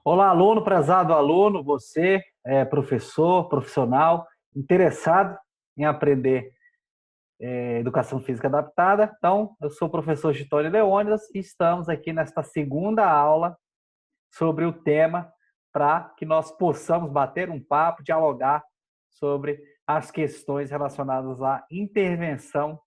Olá, aluno, prezado aluno, você é professor, profissional, interessado em aprender educação física adaptada. Então, eu sou o professor Gitônio Leônidas e estamos aqui nesta segunda aula sobre o tema para que nós possamos bater um papo, dialogar sobre as questões relacionadas à intervenção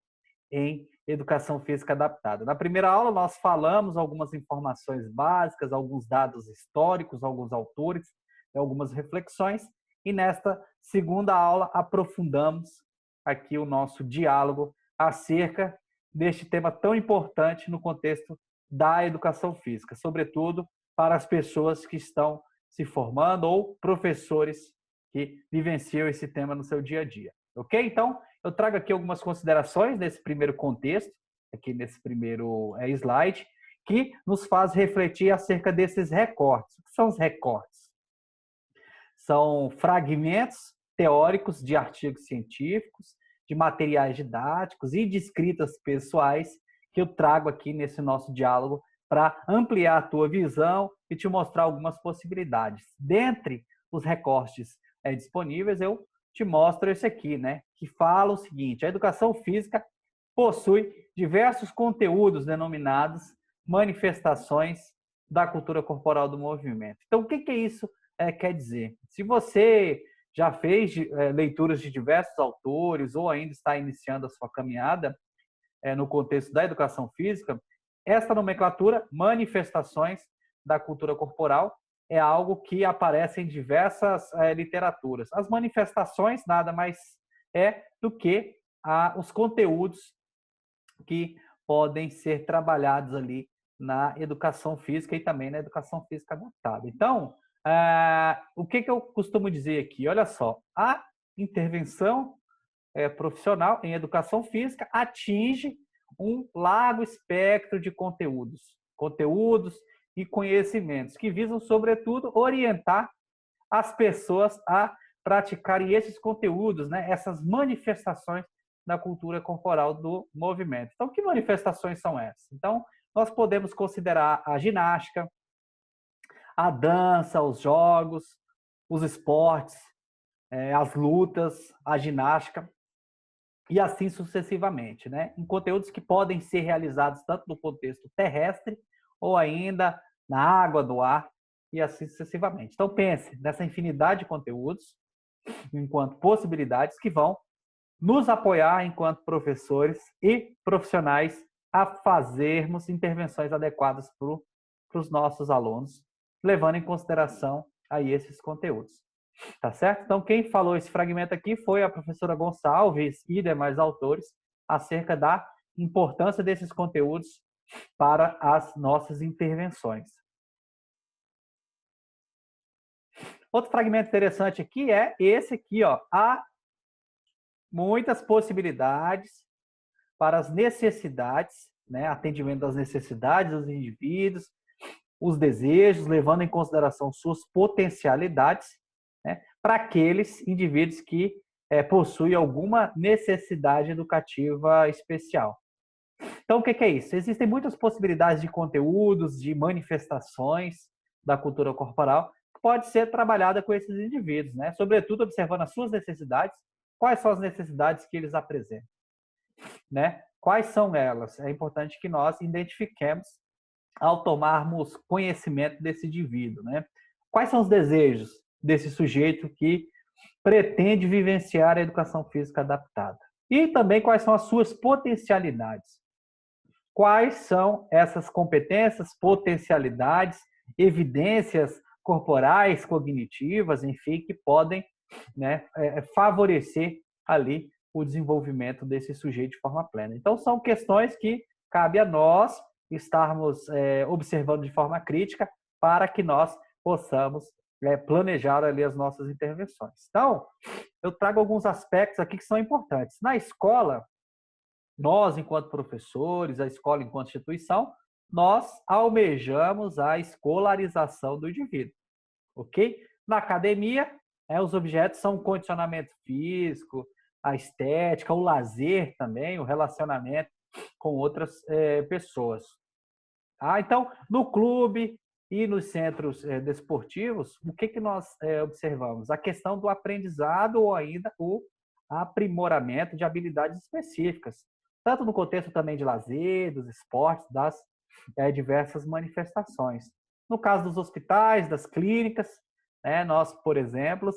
em educação física adaptada. Na primeira aula, nós falamos algumas informações básicas, alguns dados históricos, alguns autores, algumas reflexões, e nesta segunda aula aprofundamos aqui o nosso diálogo acerca deste tema tão importante no contexto da educação física, sobretudo para as pessoas que estão se formando ou professores que vivenciam esse tema no seu dia a dia. Ok? Então, eu trago aqui algumas considerações nesse primeiro contexto, aqui nesse primeiro slide, que nos faz refletir acerca desses recortes. O que são os recortes? São fragmentos teóricos de artigos científicos, de materiais didáticos e de escritas pessoais que eu trago aqui nesse nosso diálogo para ampliar a tua visão e te mostrar algumas possibilidades. Dentre os recortes disponíveis, eu te mostro esse aqui, né? Que fala o seguinte: a educação física possui diversos conteúdos denominados manifestações da cultura corporal do movimento. Então, o que isso quer dizer? Se você já fez leituras de diversos autores ou ainda está iniciando a sua caminhada no contexto da educação física, esta nomenclatura, manifestações da cultura corporal, é algo que aparece em diversas literaturas. As manifestações nada mais do que os conteúdos que podem ser trabalhados ali na educação física e também na educação física adaptada. Então, o que eu costumo dizer aqui? Olha só, a intervenção profissional em educação física atinge um largo espectro de conteúdos e conhecimentos que visam, sobretudo, orientar as pessoas a praticarem esses conteúdos, né, essas manifestações da cultura corporal do movimento. Então, que manifestações são essas? Então, nós podemos considerar a ginástica, a dança, os jogos, os esportes, as lutas, a ginástica, e assim sucessivamente, né? Em conteúdos que podem ser realizados tanto no contexto terrestre ou ainda na água, do ar e assim sucessivamente. Então pense nessa infinidade de conteúdos enquanto possibilidades que vão nos apoiar enquanto professores e profissionais a fazermos intervenções adequadas para os nossos alunos, levando em consideração aí esses conteúdos. Tá certo? Então, quem falou esse fragmento aqui foi a professora Gonçalves e demais autores acerca da importância desses conteúdos para as nossas intervenções. Outro fragmento interessante aqui é esse aqui, ó. Há muitas possibilidades para as necessidades, né? Atendimento das necessidades dos indivíduos, os desejos, levando em consideração suas potencialidades, né, para aqueles indivíduos que possuem alguma necessidade educativa especial. Então, o que é isso? Existem muitas possibilidades de conteúdos, de manifestações da cultura corporal que pode ser trabalhada com esses indivíduos, né? Sobretudo observando as suas necessidades, quais são as necessidades que eles apresentam, né? Quais são elas? É importante que nós identifiquemos ao tomarmos conhecimento desse indivíduo, né? Quais são os desejos desse sujeito que pretende vivenciar a educação física adaptada? E também quais são as suas potencialidades? Quais são essas competências, potencialidades, evidências corporais, cognitivas, enfim, que podem, né, favorecer ali o desenvolvimento desse sujeito de forma plena. Então, são questões que cabe a nós estarmos observando de forma crítica para que nós possamos planejar ali as nossas intervenções. Então, eu trago alguns aspectos aqui que são importantes. Na escola, nós, enquanto professores, a escola enquanto instituição, nós almejamos a escolarização do indivíduo, ok? Na academia, os objetos são o condicionamento físico, a estética, o lazer também, o relacionamento com outras pessoas. Então, no clube, E nos centros desportivos, o que nós observamos? A questão do aprendizado ou ainda o aprimoramento de habilidades específicas, tanto no contexto também de lazer, dos esportes, das diversas manifestações. No caso dos hospitais, das clínicas, nós, por exemplo,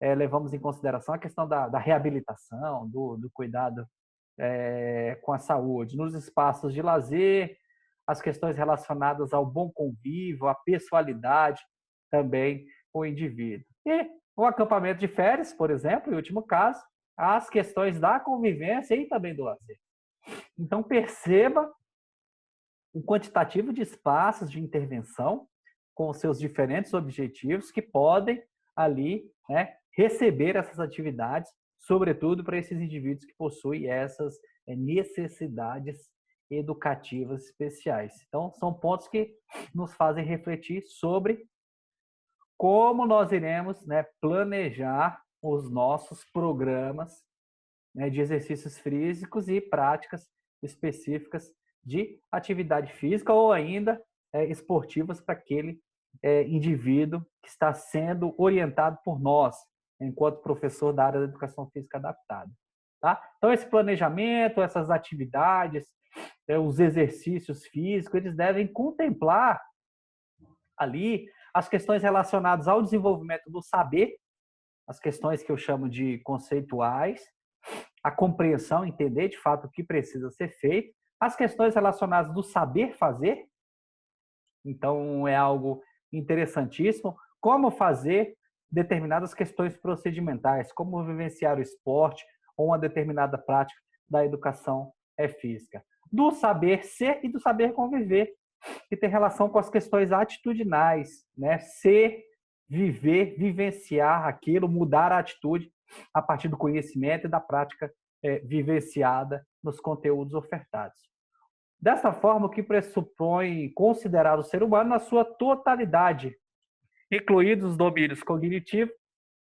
levamos em consideração a questão da reabilitação, do cuidado com a saúde, nos espaços de lazer, as questões relacionadas ao bom convívio, à pessoalidade também com o indivíduo. E o acampamento de férias, por exemplo, em último caso, as questões da convivência e também do lazer. Então, perceba o quantitativo de espaços de intervenção com os seus diferentes objetivos que podem ali receber essas atividades, sobretudo para esses indivíduos que possuem essas necessidades educativas especiais. Então, são pontos que nos fazem refletir sobre como nós iremos planejar os nossos programas de exercícios físicos e práticas específicas de atividade física ou ainda esportivas para aquele indivíduo que está sendo orientado por nós, enquanto professor da área da educação física adaptada. Tá? Então, esse planejamento, essas atividades, os exercícios físicos, eles devem contemplar ali as questões relacionadas ao desenvolvimento do saber, as questões que eu chamo de conceituais, a compreensão, entender de fato o que precisa ser feito, as questões relacionadas do saber fazer, então é algo interessantíssimo, como fazer determinadas questões procedimentais, como vivenciar o esporte ou uma determinada prática da educação física. Do saber ser e do saber conviver, que tem relação com as questões atitudinais, ser, viver, vivenciar aquilo, mudar a atitude a partir do conhecimento e da prática vivenciada nos conteúdos ofertados. Dessa forma, o que pressupõe considerar o ser humano na sua totalidade, incluídos os domínios cognitivo,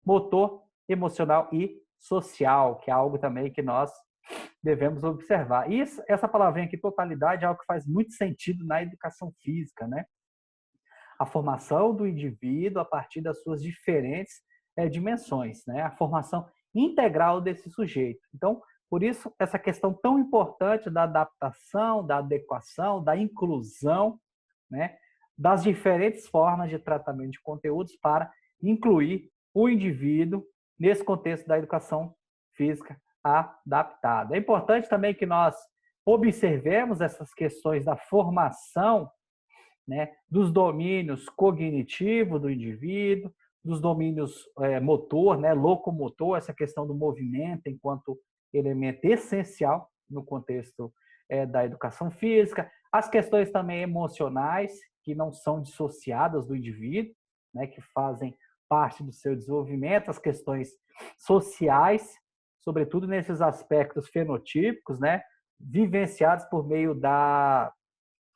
motor, emocional e social, que é algo também que nós devemos observar. E essa palavrinha aqui, totalidade, é algo que faz muito sentido na educação física, A formação do indivíduo a partir das suas diferentes dimensões, A formação integral desse sujeito. Então, por isso, essa questão tão importante da adaptação, da adequação, da inclusão, das diferentes formas de tratamento de conteúdos para incluir o indivíduo nesse contexto da educação física adaptada. É importante também que nós observemos essas questões da formação dos domínios cognitivo do indivíduo, dos domínios motor, locomotor, essa questão do movimento enquanto elemento essencial no contexto da educação física, as questões também emocionais, que não são dissociadas do indivíduo, que fazem parte do seu desenvolvimento, as questões sociais, sobretudo nesses aspectos fenotípicos, vivenciados por meio da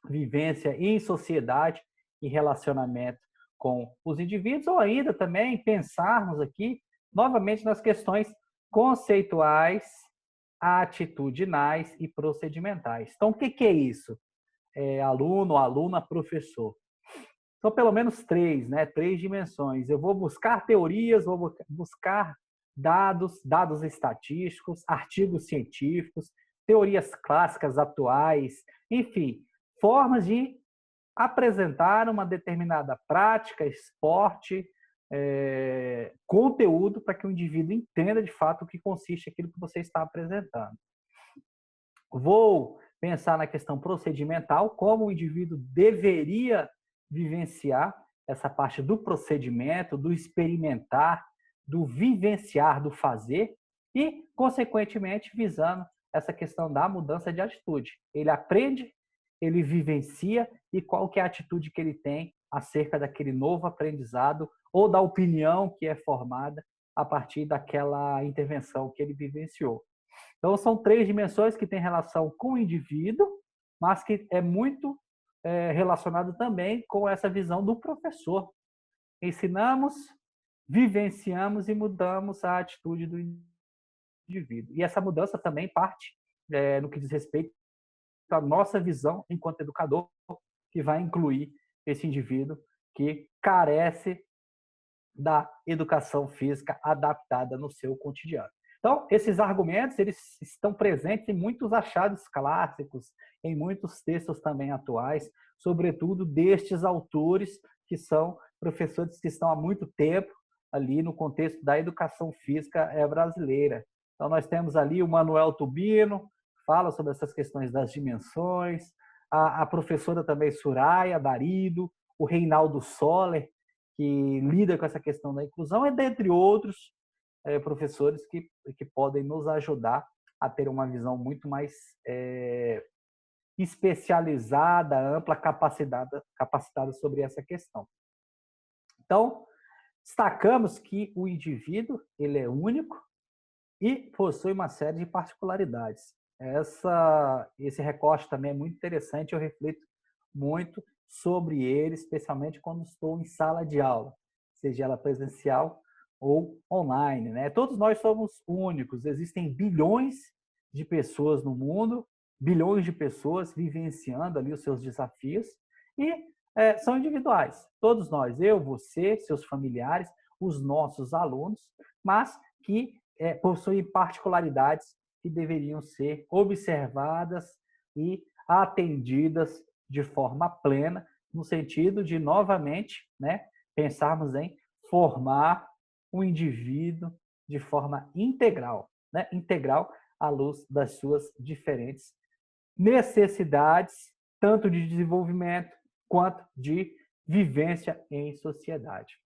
vivência em sociedade e relacionamento com os indivíduos, ou ainda também pensarmos aqui novamente nas questões conceituais, atitudinais e procedimentais. Então, o que é isso? Aluno, aluna, professor. São pelo menos três, três dimensões. Eu vou buscar teorias, vou buscar dados estatísticos, artigos científicos, teorias clássicas atuais, enfim, formas de apresentar uma determinada prática, esporte, conteúdo para que o indivíduo entenda de fato o que consiste aquilo que você está apresentando. Vou pensar na questão procedimental, como o indivíduo deveria vivenciar essa parte do procedimento, do experimentar, do vivenciar, do fazer e, consequentemente, visando essa questão da mudança de atitude. Ele aprende, ele vivencia e qual que é a atitude que ele tem acerca daquele novo aprendizado ou da opinião que é formada a partir daquela intervenção que ele vivenciou. Então, são três dimensões que têm relação com o indivíduo, mas que é muito relacionado também com essa visão do professor. Ensinamos, vivenciamos e mudamos a atitude do indivíduo. E essa mudança também parte no que diz respeito à nossa visão enquanto educador, que vai incluir esse indivíduo que carece da educação física adaptada no seu cotidiano. Então, esses argumentos eles estão presentes em muitos achados clássicos, em muitos textos também atuais, sobretudo destes autores que são professores que estão há muito tempo ali no contexto da educação física brasileira. Então, nós temos ali o Manuel Tubino, fala sobre essas questões das dimensões, a professora também Soraya Darido, o Reinaldo Soller, que lida com essa questão da inclusão, e dentre outros professores que podem nos ajudar a ter uma visão muito mais especializada, ampla, capacitada sobre essa questão. Então, destacamos que o indivíduo ele é único e possui uma série de particularidades. Esse recorte também é muito interessante, eu reflito muito sobre ele, especialmente quando estou em sala de aula, seja ela presencial ou online, né? Todos nós somos únicos, existem bilhões de pessoas no mundo, bilhões de pessoas vivenciando ali os seus desafios e são individuais. Todos nós, eu, você, seus familiares, os nossos alunos, mas que possuem particularidades que deveriam ser observadas e atendidas de forma plena, no sentido de, novamente, né, pensarmos em formar o indivíduo de forma integral, né, integral à luz das suas diferentes necessidades, tanto de desenvolvimento quanto de vivência em sociedade.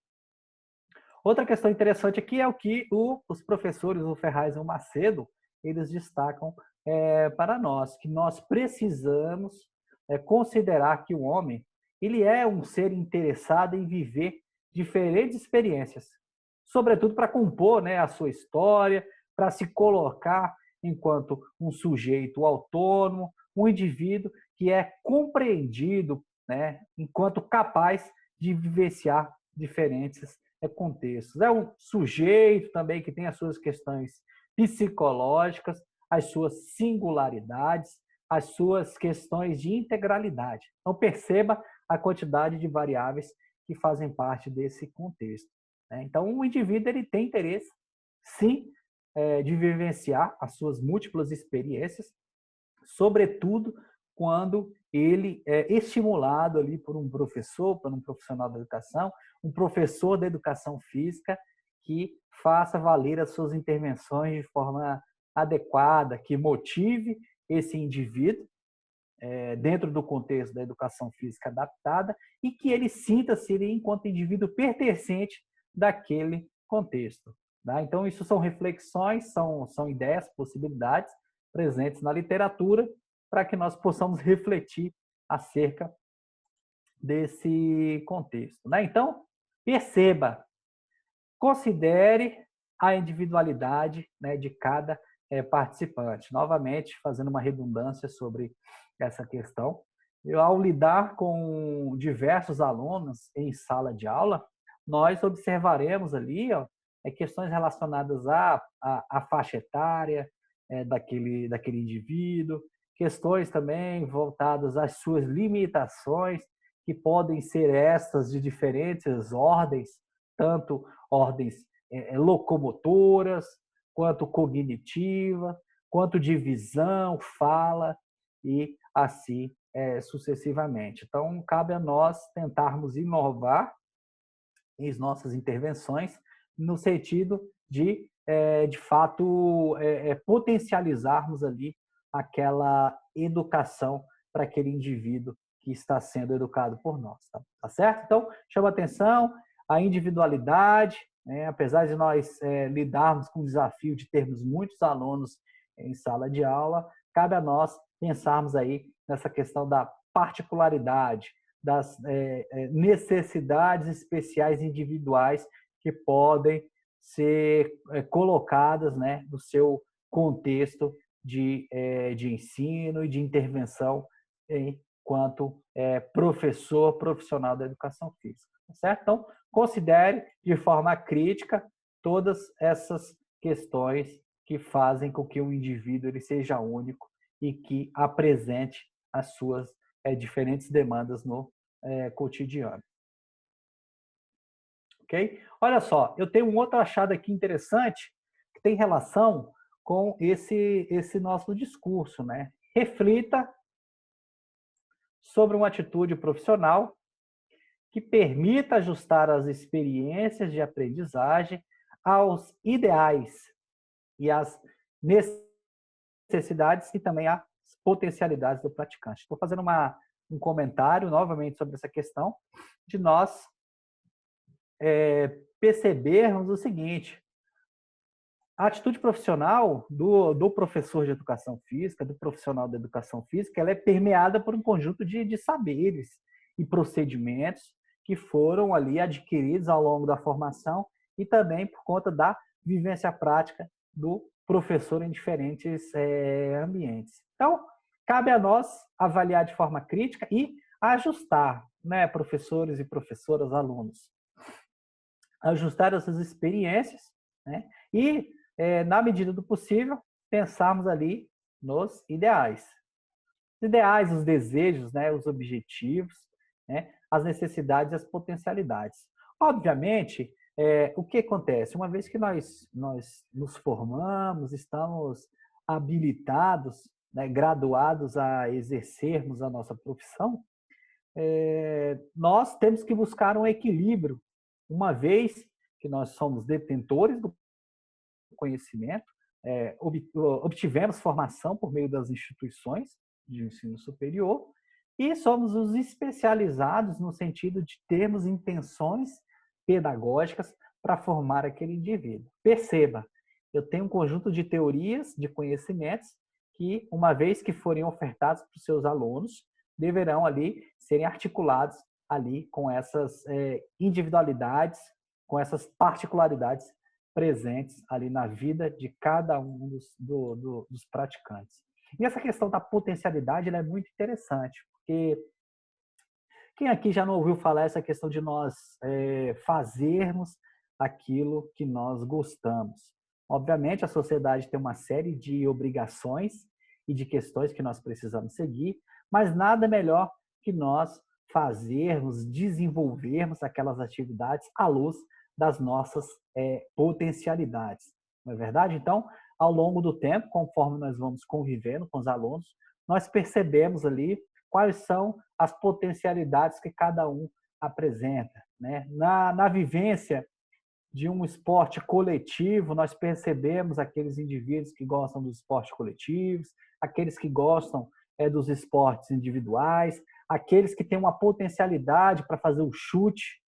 Outra questão interessante aqui é o que os professores, o Ferraz e o Macedo, eles destacam para nós, que nós precisamos considerar que o homem ele é um ser interessado em viver diferentes experiências, sobretudo para compor, né, a sua história, para se colocar enquanto um sujeito autônomo, um indivíduo que é compreendido, né, enquanto capaz de vivenciar diferentes contextos. É um sujeito também que tem as suas questões psicológicas, as suas singularidades, as suas questões de integralidade. Então, perceba a quantidade de variáveis que fazem parte desse contexto. Então, o indivíduo ele tem interesse, sim, de vivenciar as suas múltiplas experiências, sobretudo quando ele é estimulado ali por um professor, por um profissional da educação, um professor da educação física que faça valer as suas intervenções de forma adequada, que motive esse indivíduo dentro do contexto da educação física adaptada e que ele sinta-se enquanto indivíduo pertencente daquele contexto. Tá? Então, isso são reflexões, são ideias, possibilidades presentes na literatura para que nós possamos refletir acerca desse contexto. Né? Então, perceba, considere a individualidade, né, de cada participante. Novamente, fazendo uma redundância sobre essa questão, ao lidar com diversos alunos em sala de aula, nós observaremos ali questões relacionadas à faixa etária daquele indivíduo, questões também voltadas às suas limitações, que podem ser estas de diferentes ordens, tanto ordens locomotoras, quanto cognitiva, quanto de visão, fala e assim sucessivamente. Então, cabe a nós tentarmos inovar em nossas intervenções no sentido de fato, potencializarmos ali aquela educação para aquele indivíduo que está sendo educado por nós. Tá certo? Então, chama atenção a individualidade, apesar de nós lidarmos com o desafio de termos muitos alunos em sala de aula, cabe a nós pensarmos aí nessa questão da particularidade, das necessidades especiais individuais que podem ser colocadas, né, no seu contexto de ensino e de intervenção enquanto professor profissional da educação física. Certo? Então, considere de forma crítica todas essas questões que fazem com que o indivíduo ele seja único e que apresente as suas diferentes demandas no cotidiano. Ok? Olha só, eu tenho um outro achado aqui interessante que tem relação com esse nosso discurso, né? Reflita sobre uma atitude profissional que permita ajustar as experiências de aprendizagem aos ideais e às necessidades e também às potencialidades do praticante. Estou fazendo um comentário novamente sobre essa questão de nós percebermos o seguinte: a atitude profissional do professor de educação física, do profissional da educação física, ela é permeada por um conjunto de saberes e procedimentos que foram ali adquiridos ao longo da formação e também por conta da vivência prática do professor em diferentes ambientes. Então, cabe a nós avaliar de forma crítica e ajustar, né, professores e professoras, alunos, ajustar essas experiências, né, e na medida do possível, pensarmos ali nos ideais. Os ideais, os desejos, né, os objetivos, né, as necessidades e as potencialidades. Obviamente, o que acontece? Uma vez que nós nos formamos, estamos habilitados, né, graduados a exercermos a nossa profissão, nós temos que buscar um equilíbrio, uma vez que nós somos detentores do conhecimento, obtivemos formação por meio das instituições de ensino superior e somos os especializados no sentido de termos intenções pedagógicas para formar aquele indivíduo. Perceba, eu tenho um conjunto de teorias, de conhecimentos que, uma vez que forem ofertados para os seus alunos, deverão ali serem articulados ali com essas individualidades, com essas particularidades presentes ali na vida de cada um dos praticantes. E essa questão da potencialidade ela é muito interessante, porque quem aqui já não ouviu falar essa questão de nós fazermos aquilo que nós gostamos? Obviamente, a sociedade tem uma série de obrigações e de questões que nós precisamos seguir, mas nada melhor que nós fazermos, desenvolvermos aquelas atividades à luz das nossas potencialidades. Não é verdade? Então, ao longo do tempo, conforme nós vamos convivendo com os alunos, nós percebemos ali quais são as potencialidades que cada um apresenta. Né? Na vivência de um esporte coletivo, nós percebemos aqueles indivíduos que gostam dos esportes coletivos, aqueles que gostam dos esportes individuais, aqueles que têm uma potencialidade para fazer o chute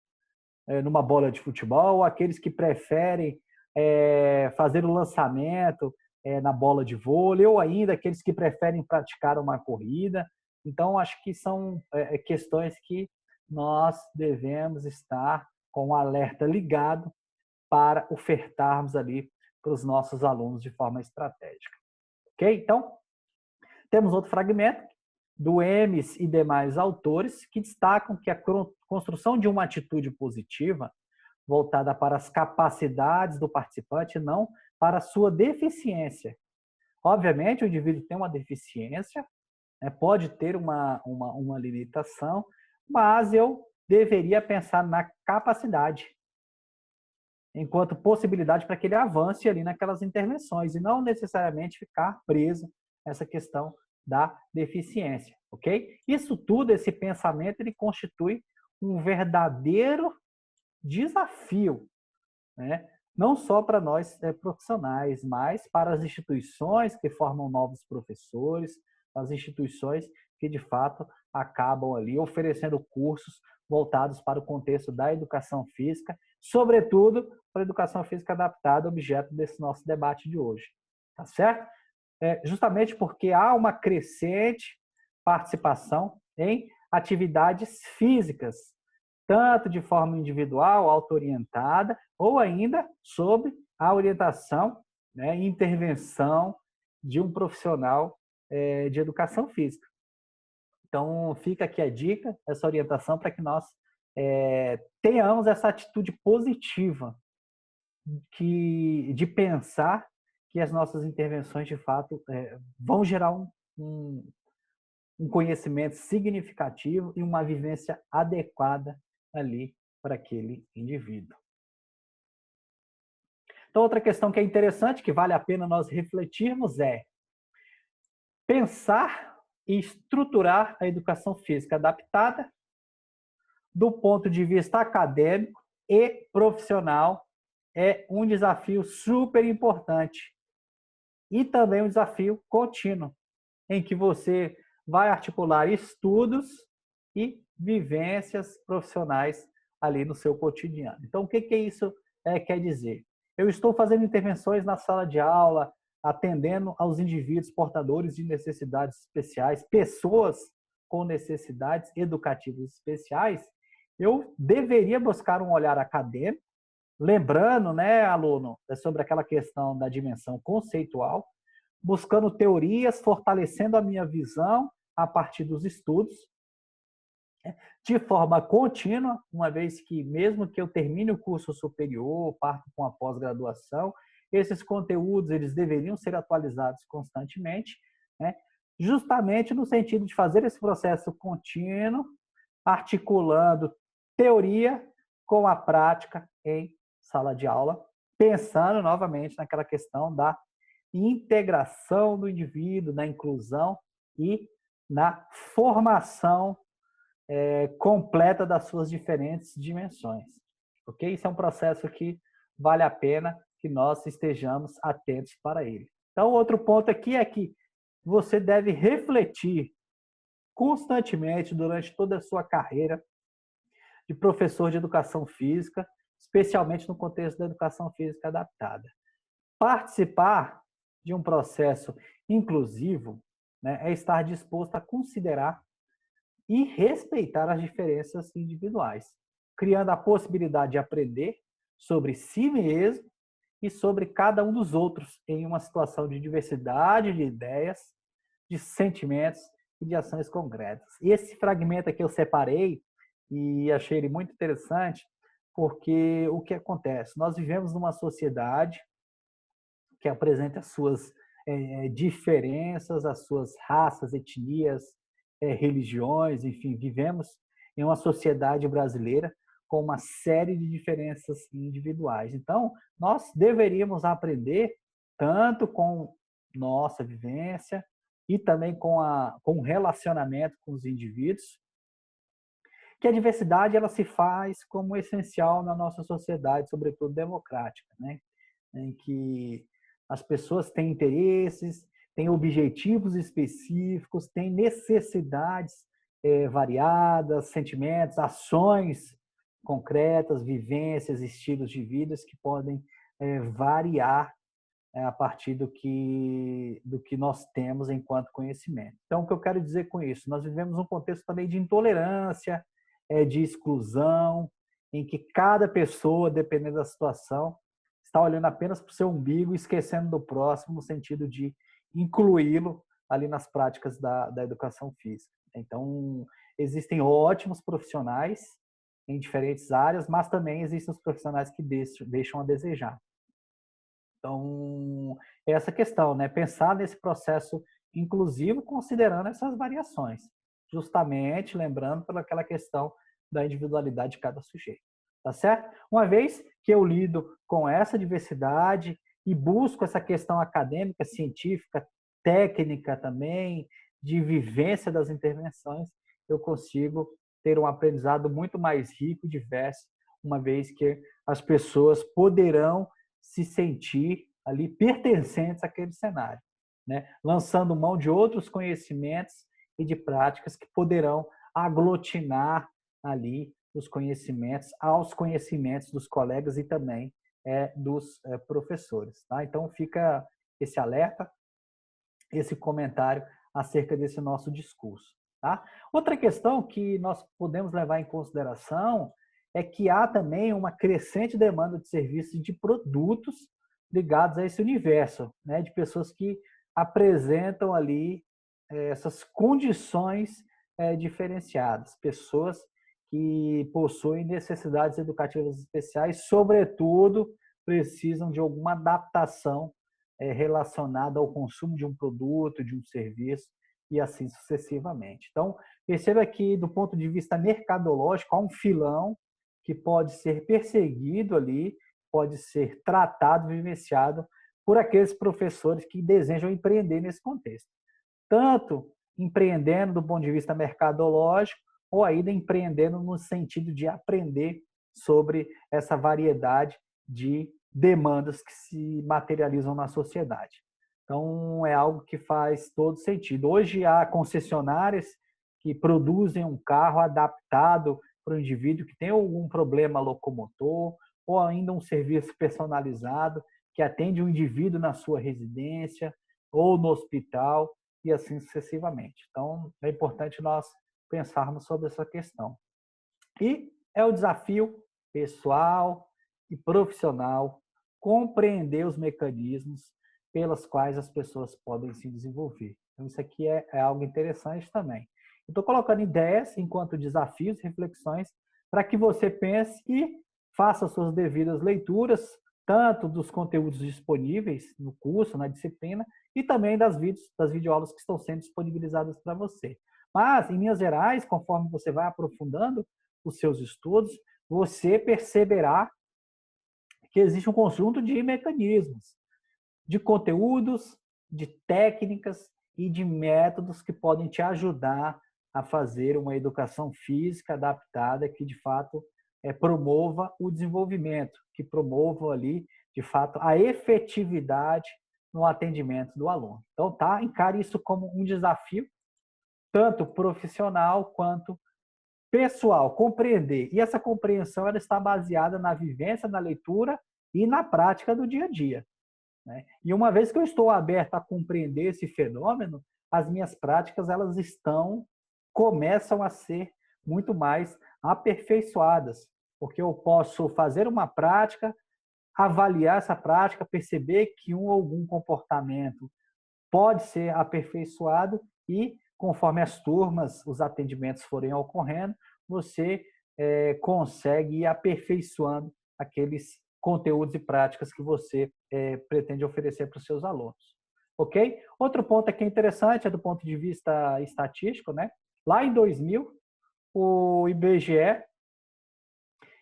numa bola de futebol, aqueles que preferem fazer o lançamento na bola de vôlei, ou ainda aqueles que preferem praticar uma corrida. Então, acho que são questões que nós devemos estar com o alerta ligado para ofertarmos ali para os nossos alunos de forma estratégica. Ok? Então, temos outro fragmento do Emes e demais autores que destacam que a construção de uma atitude positiva voltada para as capacidades do participante, não para a sua deficiência. Obviamente, o indivíduo tem uma deficiência, pode ter uma limitação, mas eu deveria pensar na capacidade, enquanto possibilidade para que ele avance ali naquelas intervenções, e não necessariamente ficar preso nessa questão da deficiência, ok? Isso tudo, esse pensamento, ele constitui um verdadeiro desafio, né? Não só para nós profissionais, mas para as instituições que formam novos professores, as instituições que, de fato, acabam ali oferecendo cursos voltados para o contexto da educação física, sobretudo para a educação física adaptada, objeto desse nosso debate de hoje. Tá certo? Justamente porque há uma crescente participação em atividades físicas, tanto de forma individual, auto-orientada, ou ainda sob a orientação, né, e intervenção de um profissional de educação física. Então, fica aqui a dica, essa orientação para que nós tenhamos essa atitude positiva de pensar que as nossas intervenções, de fato, vão gerar um um conhecimento significativo e uma vivência adequada ali para aquele indivíduo. Então, outra questão que é interessante, que vale a pena nós refletirmos é pensar e estruturar a educação física adaptada do ponto de vista acadêmico e profissional é um desafio super importante e também um desafio contínuo, em que você vai articular estudos e vivências profissionais ali no seu cotidiano. Então, o que isso quer dizer? Eu estou fazendo intervenções na sala de aula, atendendo aos indivíduos portadores de necessidades especiais, pessoas com necessidades educativas especiais, eu deveria buscar um olhar acadêmico, lembrando, né, aluno, sobre aquela questão da dimensão conceitual, buscando teorias, fortalecendo a minha visão a partir dos estudos, de forma contínua, uma vez que mesmo que eu termine o curso superior, parto com a pós-graduação, esses conteúdos eles deveriam ser atualizados constantemente, né? Justamente no sentido de fazer esse processo contínuo, articulando teoria com a prática em sala de aula, pensando novamente naquela questão da integração do indivíduo, na inclusão e na formação completa das suas diferentes dimensões. Ok? Isso é um processo que vale a pena que nós estejamos atentos para ele. Então, outro ponto aqui é que você deve refletir constantemente durante toda a sua carreira de professor de educação física, especialmente no contexto da educação física adaptada. Participar de um processo inclusivo, né, é estar disposto a considerar e respeitar as diferenças individuais, criando a possibilidade de aprender sobre si mesmo e sobre cada um dos outros em uma situação de diversidade de ideias, de sentimentos e de ações concretas. E esse fragmento aqui eu separei e achei ele muito interessante, porque o que acontece? Nós vivemos numa sociedade que apresenta as suas diferenças, as suas raças, etnias, religiões, enfim, vivemos em uma sociedade brasileira com uma série de diferenças individuais. Então, nós deveríamos aprender tanto com nossa vivência e também com o relacionamento com os indivíduos, que a diversidade ela se faz como essencial na nossa sociedade, sobretudo democrática, né? Em que as pessoas têm interesses, têm objetivos específicos, têm necessidades variadas, sentimentos, ações concretas, vivências, estilos de vida que podem variar a partir do que nós temos enquanto conhecimento. Então, o que eu quero dizer com isso? Nós vivemos um contexto também de intolerância, de exclusão, em que cada pessoa, dependendo da situação, está olhando apenas para o seu umbigo e esquecendo do próximo, no sentido de incluí-lo ali nas práticas da educação física. Então, existem ótimos profissionais em diferentes áreas, mas também existem os profissionais que deixam a desejar. Então, essa questão, né? Pensar nesse processo inclusivo considerando essas variações, justamente lembrando pelaquela questão da individualidade de cada sujeito. Tá certo? Uma vez que eu lido com essa diversidade e busco essa questão acadêmica, científica, técnica também, de vivência das intervenções, eu consigo ter um aprendizado muito mais rico e diverso, uma vez que as pessoas poderão se sentir ali pertencentes àquele cenário, né? Lançando mão de outros conhecimentos e de práticas que poderão aglutinar ali os conhecimentos aos conhecimentos dos colegas e também dos professores. Tá? Então, fica esse alerta, esse comentário acerca desse nosso discurso. Tá? Outra questão que nós podemos levar em consideração é que há também uma crescente demanda de serviços e de produtos ligados a esse universo, né? De pessoas que apresentam ali essas condições diferenciadas, pessoas que possuem necessidades educativas especiais, sobretudo precisam de alguma adaptação relacionada ao consumo de um produto, de um serviço, e assim sucessivamente. Então, perceba que, do ponto de vista mercadológico, há um filão que pode ser perseguido ali, pode ser tratado, vivenciado por aqueles professores que desejam empreender nesse contexto. Tanto empreendendo do ponto de vista mercadológico, ou ainda empreendendo no sentido de aprender sobre essa variedade de demandas que se materializam na sociedade. Então, é algo que faz todo sentido. Hoje, há concessionárias que produzem um carro adaptado para o indivíduo que tem algum problema locomotor, ou ainda um serviço personalizado que atende o indivíduo na sua residência ou no hospital, e assim sucessivamente. Então, é importante nós pensarmos sobre essa questão. E é o desafio pessoal e profissional compreender os mecanismos pelas quais as pessoas podem se desenvolver. Então, isso aqui é algo interessante também. Estou colocando ideias enquanto desafios, reflexões, para que você pense e faça suas devidas leituras, tanto dos conteúdos disponíveis no curso, na disciplina, e também das videoaulas que estão sendo disponibilizadas para você. Mas, em linhas gerais, conforme você vai aprofundando os seus estudos, você perceberá que existe um conjunto de mecanismos, de conteúdos, de técnicas e de métodos que podem te ajudar a fazer uma educação física adaptada que, de fato, promova o desenvolvimento, que promova ali, de fato, a efetividade no atendimento do aluno. Então, tá? Encare isso como um desafio, tanto profissional quanto pessoal, compreender. E essa compreensão ela está baseada na vivência, na leitura e na prática do dia a dia, né? E uma vez que eu estou aberto a compreender esse fenômeno, as minhas práticas elas começam a ser muito mais aperfeiçoadas, porque eu posso fazer uma prática, avaliar essa prática, perceber que algum comportamento pode ser aperfeiçoado e, conforme as turmas, os atendimentos forem ocorrendo, você consegue ir aperfeiçoando aqueles conteúdos e práticas que você pretende oferecer para os seus alunos. Ok? Outro ponto aqui interessante é do ponto de vista estatístico, né? Lá em 2000, o IBGE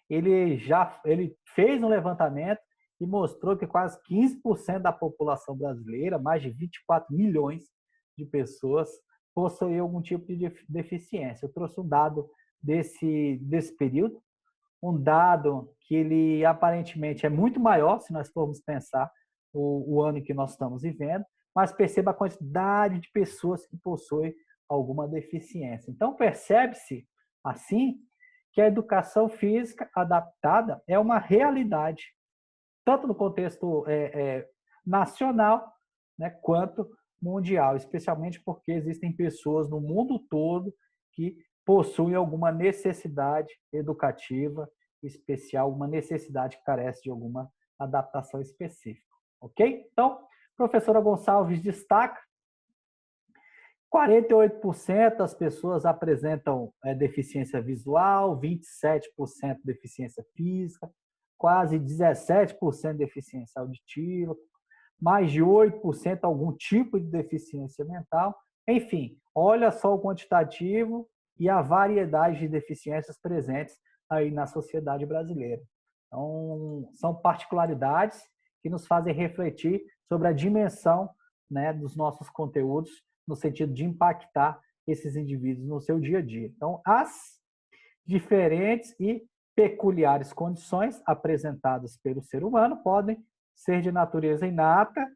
ele fez um levantamento e mostrou que quase 15% da população brasileira, mais de 24 milhões de pessoas, possuíam algum tipo de deficiência. Eu trouxe um dado desse período, um dado que ele aparentemente é muito maior, se nós formos pensar o ano em que nós estamos vivendo, mas perceba a quantidade de pessoas que possuem alguma deficiência. Então, percebe-se, assim, que a educação física adaptada é uma realidade, tanto no contexto nacional, né, quanto mundial, especialmente porque existem pessoas no mundo todo que possuem alguma necessidade educativa especial, uma necessidade que carece de alguma adaptação específica. Ok? Então, professora Gonçalves destaca 48% das pessoas apresentam deficiência visual, 27% deficiência física, quase 17% deficiência auditiva, mais de 8% algum tipo de deficiência mental. Enfim, olha só o quantitativo e a variedade de deficiências presentes aí na sociedade brasileira. Então, são particularidades que nos fazem refletir sobre a dimensão, né, dos nossos conteúdos no sentido de impactar esses indivíduos no seu dia a dia. Então, as diferentes e peculiares condições apresentadas pelo ser humano podem ser de natureza inata,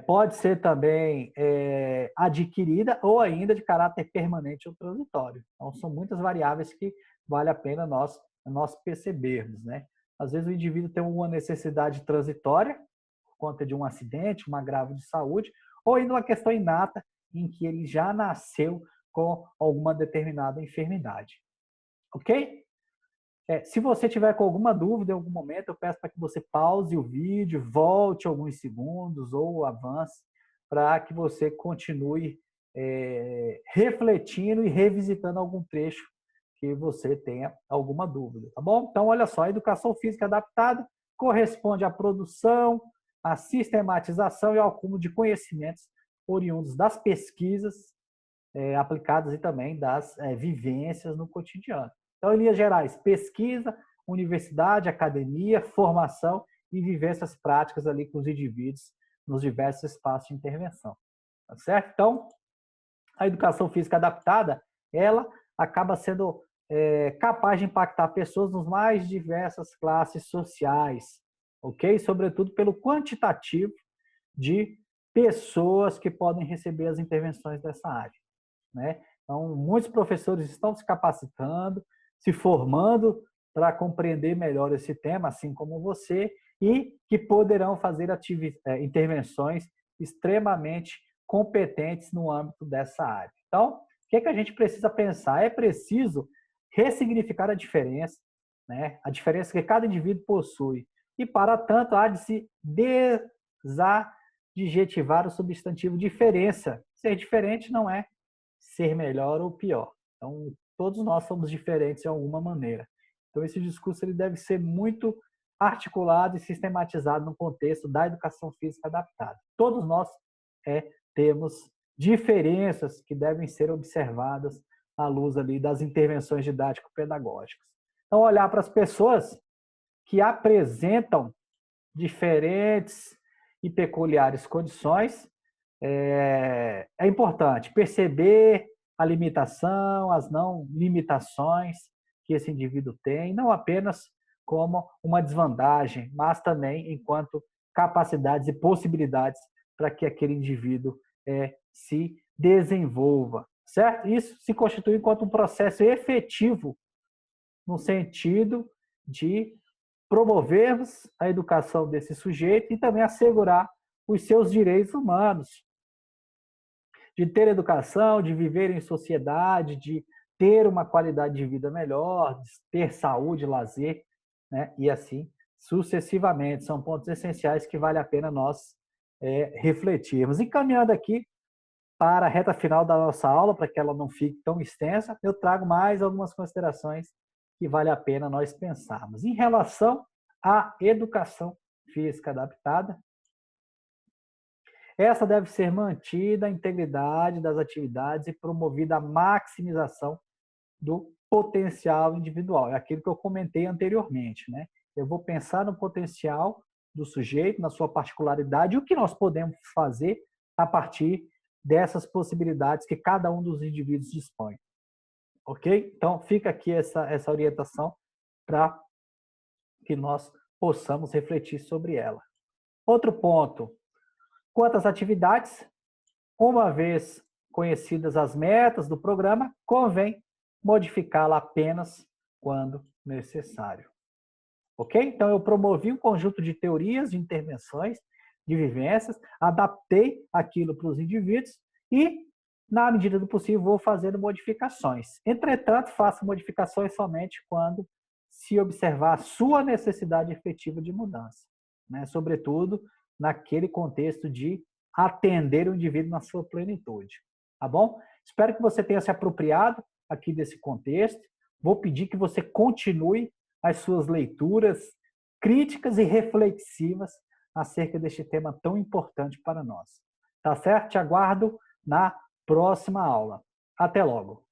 pode ser também adquirida ou ainda de caráter permanente ou transitório. Então, são muitas variáveis que vale a pena nós percebermos, né? Às vezes o indivíduo tem uma necessidade transitória, por conta de um acidente, um agravo de saúde, ou ainda uma questão inata, em que ele já nasceu com alguma determinada enfermidade. Ok? Se você tiver com alguma dúvida em algum momento, eu peço para que você pause o vídeo, volte alguns segundos ou avance, para que você continue refletindo e revisitando algum trecho que você tenha alguma dúvida, tá bom? Então, olha só, a educação física adaptada corresponde à produção, à sistematização e ao acúmulo de conhecimentos oriundos das pesquisas aplicadas e também das vivências no cotidiano. Então, em linhas gerais, pesquisa, universidade, academia, formação e vivências práticas ali com os indivíduos nos diversos espaços de intervenção. Tá certo? Então, a educação física adaptada, ela acaba sendo capaz de impactar pessoas nas mais diversas classes sociais, ok? Sobretudo pelo quantitativo de pessoas que podem receber as intervenções dessa área, né? Então, muitos professores estão se capacitando, se formando para compreender melhor esse tema, assim como você, e que poderão fazer intervenções extremamente competentes no âmbito dessa área. Então, o que a gente precisa pensar? É preciso ressignificar a diferença, né? A diferença que cada indivíduo possui. E, para tanto, há de se desadjetivar o substantivo diferença. Ser diferente não é ser melhor ou pior. Então, todos nós somos diferentes de alguma maneira. Então, esse discurso ele deve ser muito articulado e sistematizado no contexto da educação física adaptada. Todos nós temos diferenças que devem ser observadas à luz ali das intervenções didático-pedagógicas. Então, olhar para as pessoas que apresentam diferentes e peculiares condições é importante perceber a limitação, as não limitações que esse indivíduo tem, não apenas como uma desvantagem, mas também enquanto capacidades e possibilidades para que aquele indivíduo se desenvolva, certo? Isso se constitui enquanto um processo efetivo no sentido de promovermos a educação desse sujeito e também assegurar os seus direitos humanos, de ter educação, de viver em sociedade, de ter uma qualidade de vida melhor, de ter saúde, lazer, né? E assim sucessivamente. São pontos essenciais que vale a pena nós refletirmos. Encaminhando aqui para a reta final da nossa aula, para que ela não fique tão extensa, eu trago mais algumas considerações que vale a pena nós pensarmos. Em relação à educação física adaptada, essa deve ser mantida a integridade das atividades e promovida a maximização do potencial individual. É aquilo que eu comentei anteriormente, né? Eu vou pensar no potencial do sujeito, na sua particularidade, e o que nós podemos fazer a partir dessas possibilidades que cada um dos indivíduos dispõe. Ok? Então, fica aqui essa orientação para que nós possamos refletir sobre ela. Outro ponto. Quanto às atividades, uma vez conhecidas as metas do programa, convém modificá-la apenas quando necessário. Ok? Então, eu promovi um conjunto de teorias, de intervenções, de vivências, adaptei aquilo para os indivíduos e, na medida do possível, vou fazendo modificações. Entretanto, faço modificações somente quando se observar a sua necessidade efetiva de mudança, né? Sobretudo naquele contexto de atender o indivíduo na sua plenitude. Tá bom? Espero que você tenha se apropriado aqui desse contexto. Vou pedir que você continue as suas leituras críticas e reflexivas acerca deste tema tão importante para nós. Tá certo? Te aguardo na próxima aula. Até logo!